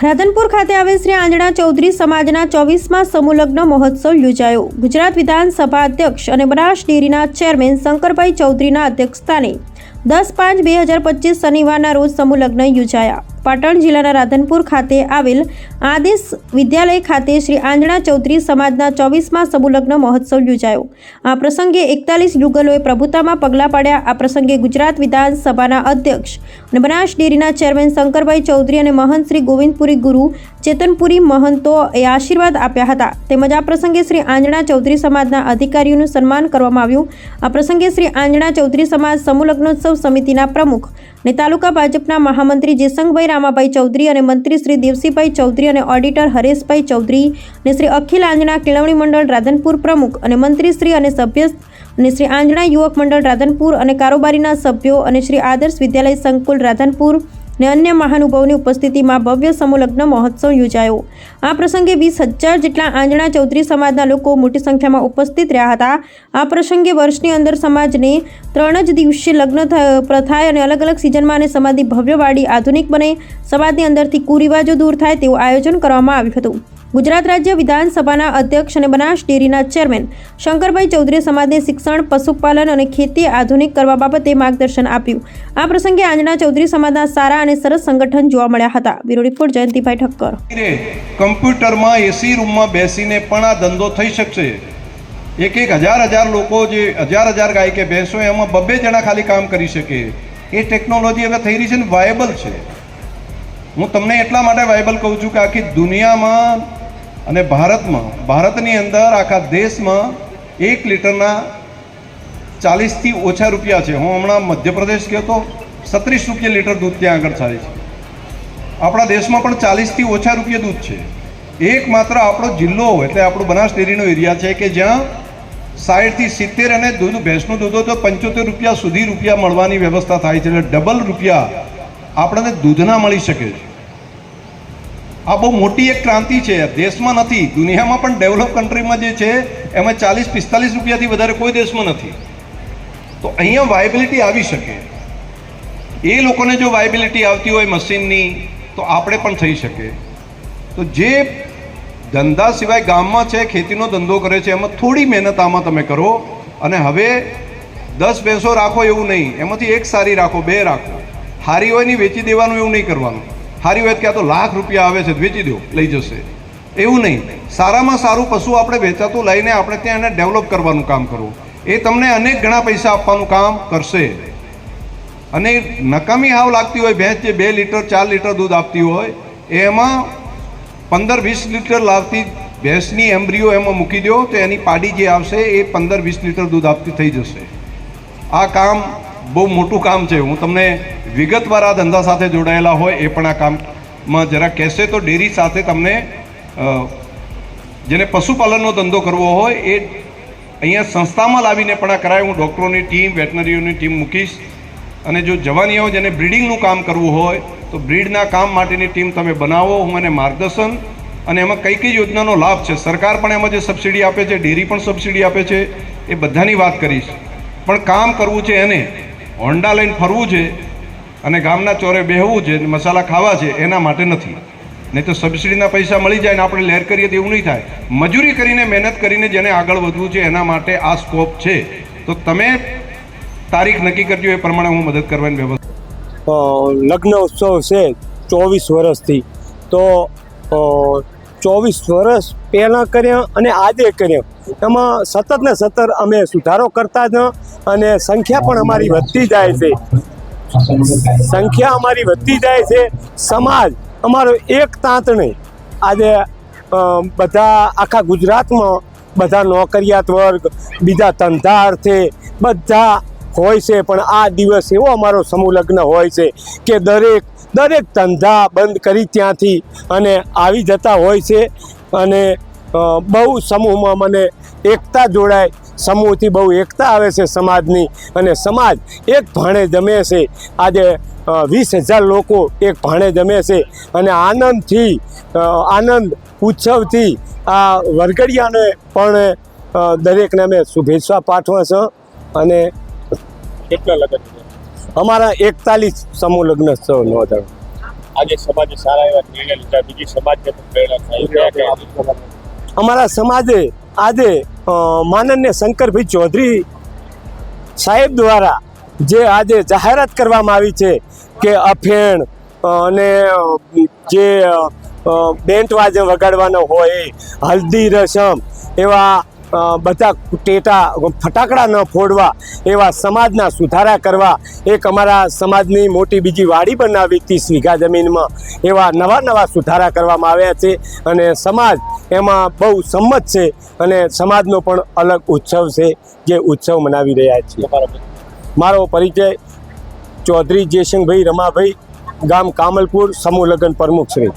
રાધનપુર ખાતે આવેલ શ્રી આંજણા ચૌધરી સમાજના 24મા સમૂહ લગ્ન મહોત્સવ યોજાયો। ગુજરાત વિધાનસભા અધ્યક્ષ અને બનાસ ડેરીના ચેરમેન શંકરભાઈ ચૌધરીના અધ્યક્ષસ્થાને 10/5/2025 શનિવારના રોજ સમૂહ લગ્ન યોજાયા। પાટણ જિલ્લાના રાધનપુર ખાતે આવેલ આદેશ વિદ્યાલય ખાતે શ્રી આંજણા ચૌધરી સમાજના 24મા સમૂહ લગ્ન મહોત્સવ યોજાયો। આ પ્રસંગે 41 યુગલોએ પ્રભુતામાં પગલાં પાડ્યા। આ પ્રસંગે ગુજરાત વિધાનસભાના અધ્યક્ષ અને બનાસ ડેરીના ચેરમેન શંકરભાઈ ચૌધરી અને મહંત શ્રી ગોવિંદપુરી ગુરુ ચેતનપુરી મહંતોએ આશીર્વાદ આપ્યા હતા। તેમજ આ પ્રસંગે શ્રી આંજણા ચૌધરી સમાજના અધિકારીઓનું સન્માન કરવામાં આવ્યું। આ પ્રસંગે શ્રી આંજણા ચૌધરી સમાજ સમૂહ લગ્નોત્સવ સમિતિના પ્રમુખ અને તાલુકા ભાજપના મહામંત્રી જેસંગભાઈ રામાભાઈ ચૌધરી અને મંત્રી શ્રી દેવસીભાઈ ચૌધરી અને ઓડિટર હરેશભાઈ ચૌધરી અને શ્રી અખિલ આંજણા કેળવણી મંડળ રાધનપુર પ્રમુખ અને મંત્રી શ્રી અને સભ્ય અને શ્રી આંજણા યુવક મંડળ રાધનપુર અને કારોબારીના સભ્યો અને શ્રી આદર્શ વિદ્યાલય સંકુલ રાધનપુર અને અન્ય મહાનુભાવોની ઉપસ્થિતિમાં ભવ્ય સમૂહ લગ્ન મહોત્સવ યોજાયો। આ પ્રસંગે 20,000 જેટલા આંજણા ચૌધરી સમાજના લોકો મોટી સંખ્યામાં ઉપસ્થિત રહ્યા હતા। આ પ્રસંગે વર્ષની અંદર સમાજને 3 જ દિવસીય લગ્ન પ્રથાએ અને અલગ અલગ સિઝનમાં અને સમાજની ભવ્ય વાડી આધુનિક બને, સમાજની અંદરથી કુરિવાજો દૂર થાય તેવું આયોજન કરવામાં આવ્યું હતું। ગુજરાત રાજ્ય વિધાનસભાના અધ્યક્ષ અને બનાસ ડેરીના ચેરમેન શંકરભાઈ ચૌધરીએ સમાજને શિક્ષણ, પશુપાલન અને ખેતી આધુનિક કરવા બાબતે માર્ગદર્શન આપ્યું। આ પ્રસંગે આંજણા ચૌધરી સમાજના સારા અને સરસ સંગઠન જોવા મળ્યા હતા। Bureau report Jayantibhai Thakkar. કમ્પ્યુટરમાં એસી રૂમમાં બેસીને પણ આ ધંધો થઈ શકશે। એક હજાર લોકો જે હજાર ગાય કે ભેંસો એમાં 2 જણા ખાલી કામ કરી શકે। એ ટેકનોલોજી હવે થઈ રહી છે ને વાયેબલ છે। હું તમને એટલા માટે વાયેબલ કહું છું કે આખી દુનિયામાં અને ભારતની અંદર આખા દેશમાં 1 લીટરના 40થી ઓછા રૂપિયા છે। હું હમણાં મધ્યપ્રદેશ ગયો તો 37 રૂપિયા લીટર દૂધ ત્યાં આગળ થાય છે। આપણા દેશમાં પણ 40થી ઓછા રૂપિયા દૂધ છે। એકમાત્ર આપણો જિલ્લો એટલે આપણો બનાસ ડેરીનો એરિયા છે કે જ્યાં 60 થી 70 અને દૂધ ભેંસનું દૂધ તો 75 રૂપિયા સુધી રૂપિયા મળવાની વ્યવસ્થા થાય છે। એટલે ડબલ રૂપિયા આપણને દૂધના મળી શકે છે। આ બહુ મોટી એક ક્રાંતિ છે। દેશમાં નથી, દુનિયામાં પણ ડેવલપ કન્ટ્રીમાં જે છે એમાં 40-45 રૂપિયાથી વધારે કોઈ દેશમાં નથી। તો અહીંયા વાયબિલિટી આવી શકે। એ લોકોને જો વાયબિલિટી આવતી હોય મશીનની તો આપણે પણ થઈ શકે। તો જે ધંધા સિવાય ગામમાં છે, ખેતીનો ધંધો કરે છે, એમાં થોડી મહેનત આમાં તમે કરો અને હવે 10 ભેંસો રાખો એવું નહીં, એમાંથી એક સારી રાખો, 2 રાખો। હારી હોય નહીં વેચી દેવાનું એવું નહીં કરવાનું। હારી હોય ક્યાં તો લાખ રૂપિયા આવે છે વેચી દો, લઈ જશે, એવું નહીં। સારામાં સારું પશુ આપણે વેચાતું લઈને આપણે ત્યાં એને ડેવલપ કરવાનું કામ કરવું। એ તમને અનેક ગણા પૈસા આપવાનું કામ કરશે। અને નકામી હાવ લાગતી હોય ભેંસ જે 2 લીટર 4 લીટર દૂધ આપતી હોય એમાં 15-20 લીટર લાવતી ભેંસની એમ્બ્રિયો એમાં મૂકી દો તો એની પાડી જે આવશે એ 15-20 લીટર દૂધ આપતી થઈ જશે। આ કામ બહુ મોટું કામ છે। હું તમને વિગતવાર આ ધંધા સાથે જોડાયેલા હોય એ પણ આ કામમાં જરા કહેશે તો ડેરી સાથે તમને જેને પશુપાલનનો ધંધો કરવો હોય એ અહીંયા સંસ્થામાં લાવીને પણ આ કરાય। હું ડૉક્ટરોની ટીમ, વેટનરીઓની ટીમ મૂકીશ અને જો જવાનીઓ જેને બ્રીડિંગનું કામ કરવું હોય તો બ્રીડના કામ માટેની ટીમ તમે બનાવો। હું એને માર્ગદર્શન અને એમાં કઈ યોજનાનો લાભ છે, સરકાર પણ એમાં જે સબસિડી આપે છે, ડેરી પણ સબસિડી આપે છે, એ બધાની વાત કરીશ। પણ કામ કરવું છે એને, હોન્ડા લઈને ફરવું છે અને ગામના ચોરે બેહવું છે, મસાલા ખાવા છે એના માટે નથી। નહીં તો સબસિડીના પૈસા મળી જાય ને આપણે લહેર કરીએ તો એવું નહીં થાય। મજૂરી કરીને, મહેનત કરીને જેને આગળ વધવું છે એના માટે આ સ્કોપ છે। તો તમે તારીખ નક્કી કરજો, એ પ્રમાણે હું મદદ કરવાની વ્યવસ્થા। લગ્ન ઉત્સવ છે 24 વર્ષથી, તો 24 વર્ષ પહેલાં કર્યા અને આજે કર્યા, એમાં સતત ને સતત અમે સુધારો કરતા જ અને સંખ્યા પણ અમારી વધતી જાય છે। સંખ્યા અમારી વધતી જાય છે। સમાજ અમારો એક તાંતણે આજે બધા આખા ગુજરાતમાં બધા નોકરિયાત વર્ગ, બીજા ધંધાર્થે બધા હોય છે। પણ આ દિવસ એવો અમારો સમૂહ લગ્ન હોય છે કે દરેક ધંધા બંધ કરી ત્યાંથી અને આવી જતા હોય છે અને બહુ સમૂહમાં મને એકતા જોડાય, સમૂહથી બહુ એકતા આવે છે સમાજની અને સમાજ એક ભાણે જમે છે। આજે 20,000 લોકો એક ભાણે જમે છે અને આનંદથી, આનંદ ઉત્સવથી આ વરઘડિયાને પણ દરેકને અમે શુભેચ્છા પાઠવા છે। અને કેટલા લગ્ન અમારા 41 સમૂહ લગ્ન નોંધાણ। આજે સમાજે સારા એવા નિર્ણય લીધા, બીજી સમાજને પણ પ્રેરણા થાય. અમારા સમાજે આજે માનનીય શંકરભાઈ ચૌધરી સાહેબ દ્વારા જે આજે જાહેરાત કરવામાં આવી છે કે અફેણ અને જે બેન્ટ વાજે વગાડવાનો હોય એ હલ્દી રસમ એવા બધા ટેટા ફટાકડા ન ફોડવા એવા સમાજના સુધારા કરવા એક અમારા સમાજની મોટી બીજી વાડી બનાવી 30 વીઘા જમીનમાં એવા નવા સુધારા કરવામાં આવ્યા છે અને સમાજ એમાં બહુ સંમત છે અને સમાજનો પણ અલગ ઉત્સવ છે જે ઉત્સવ મનાવી રહ્યા છીએ. મારો પરિચય ચૌધરી જયસિંહભાઈ રમાભાઈ, ગામ કામલપુર, સમૂહ લગ્ન પ્રમુખ શ્રી.